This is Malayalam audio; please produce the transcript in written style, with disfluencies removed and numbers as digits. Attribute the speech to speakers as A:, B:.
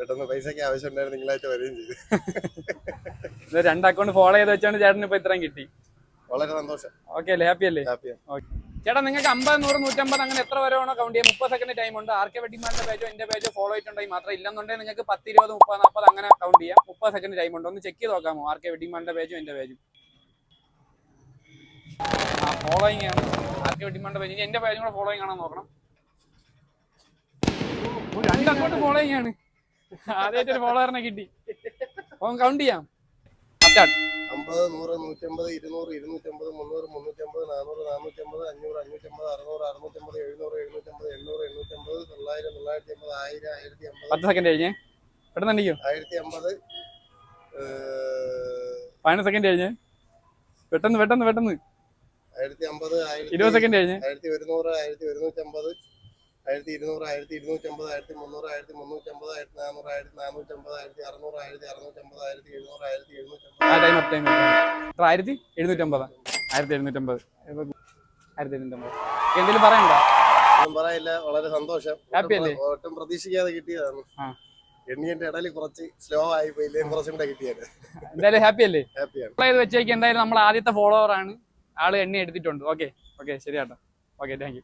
A: പെട്ടെന്ന് പൈസക്ക് ആവശ്യം ഉണ്ടായിരുന്നു, നിങ്ങളായിട്ട് വരികയും ചെയ്തു.
B: രണ്ട് അക്കൗണ്ട് ഫോളോ ചെയ്ത് വെച്ചാണ് ചേട്ടന് ഇപ്പൊ ഇത്രയും കിട്ടി.
A: വളരെ സന്തോഷം.
B: ഓക്കെ അല്ലേ, ഹാപ്പി അല്ലേ? ചേട്ടാ നിങ്ങൾക്ക് 50, 100, 150 അങ്ങനെ എത്ര വരെ വേണോ കൗണ്ട് ചെയ്യാം. 30 സെക്കൻഡ് ടൈം ഉണ്ട്. ആർക്കെ വെഡിമാന്റെ പേജോ എന്റെ പേജോ ഫോളോ ചെയ്തിട്ടുണ്ടെങ്കിൽ മാത്രം. ഇല്ലെന്നുണ്ടെങ്കിൽ നിങ്ങൾക്ക് 10, 20, 30, 40 അങ്ങനെ കൗണ്ട് ചെയ്യാം. 30 സെക്കൻഡ് ടൈം ഉണ്ട്. ഒന്ന് ചെക്ക് ചെയ്ത് നോക്കാമോ ആർക്കെ വെഡിമാന്റെ പേജോ എന്റെ പേജും? ഫോളോയിങ് ആണ് ആർക്കെ വെഡിമാന്റെ പേജ്. എന്റെ പേജും കൂടെ ഫോളോയിങ് ആണോ നോക്കണം. 2 അക്കൗണ്ട് ഫോളോയിങ് ആണ്. ആദ്യമായിട്ട് ഒരു ഫോളോവറിനെ കിട്ടി. കൗണ്ട് ചെയ്യാം.
A: 50, 100, 150, 200, 250, 300, 350, 400, 450, 500, 550, 600, 650, 700, 750, 800, 850, 900, 950, 1000, 1050.
B: 10 സെക്കൻഡ് കഴിഞ്ഞേ. പെട്ടെന്ന് അടിക്കോ.
A: 1050.
B: 15 സെക്കൻഡ് കഴിഞ്ഞേ. പെട്ടെന്ന്
A: 1050,
B: 20 സെക്കൻഡ് കഴിഞ്ഞേ.
A: 1100, 1150, 1200, 1250, 1300, 1350, 1400, 1450, 1600, 1650, 1700, 1750.
B: Time up. 1750. 1750. എന്തെങ്കിലും പറയണ്ടോ?
A: ഒന്നും പറയില്ല. വളരെ സന്തോഷം.
B: ഹാപ്പി അല്ലേ?
A: ഒട്ടും പ്രതീക്ഷിക്കാതെ കിട്ടിയതാണ്. എണ്ണിന്റെ ഇടയിൽ കുറച്ച് സ്ലോ ആയി പോയില്ലേ, കുറച്ചും കൂടെ കിട്ടിയത്.
B: എന്തായാലും ഹാപ്പി അല്ലേ?
A: ഹാപ്പിയാണ്.
B: വെച്ചേക്ക് എന്തായാലും നമ്മൾ ആദ്യത്തെ ഫോളോവർ ആണ്. ആള് എണ്ണി എടുത്തിട്ടുണ്ട്. ഓക്കെ ശരി കേട്ടോ. Okay, thank you.